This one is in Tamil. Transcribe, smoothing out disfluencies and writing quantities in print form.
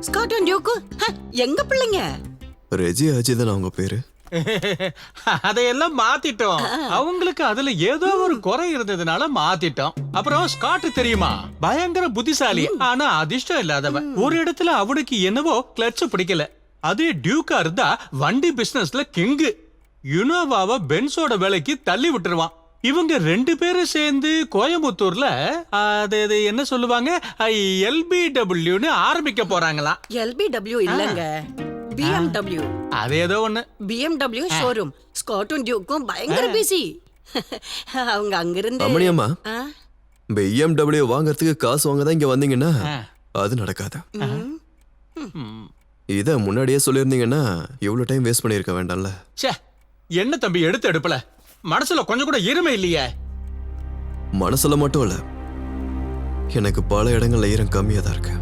ஸ்காட் அண்ட் டியூக்கு எங்க பிள்ளைங்க? ரெஜி அஜி தான் அவங்க பேரு. அதையெல்லாம் மாத்திட்டோம். அவங்களுக்கு அதுல ஏதோ ஒரு குறை இருந்ததுனால மாத்திட்டோம். அப்புறம் ஸ்காட் தெரியுமா, பயங்கர புத்திசாலி, ஆனா அதிர்ஷ்டம் இல்லாதவன். ஒரு இடத்துல அவனுக்கு என்னவோ கிளட்ச் பிடிக்கல. அதே டியூக்கா இருந்தா வண்டி பிசினஸ்ல கிங்கு. யுனோவாவை பென்ஸோட வேலைக்கு தள்ளி விட்டுருவான். இவங்க 2 பேரும் சேர்ந்து கோயம்புத்தூர்ல அது என்ன சொல்லுவாங்க, LBWன்னு ஆரம்பிக்க போறாங்களாம். LBW இல்லங்க, BMW. அது ஏதோ ஒண்ணு. BMW showroom. ஸ்காட்டும் டியூக்கும் பயங்கர பிஸி. அவங்க அங்கிருந்து அம்மணியம்மா, BMW வாங்கறதுக்கு காசு வாங்க தான் இங்க வந்தீங்கன்னா அது நடக்காது. இத முன்னாடியே சொல்லியிருந்தீங்கன்னா இவ்வளவு டைம் வேஸ்ட் பண்ணிருக்க வேண்டாம்ல. ச்சே, என்ன தம்பி எடுத்து எடுப்பல, மனசுல கொஞ்சம் கூட ஈரமே இல்லையே. மனசுல மட்டும் இல்ல, எனக்கு பல இடங்கள்ல ஈரம் கம்மியா தான் இருக்கு.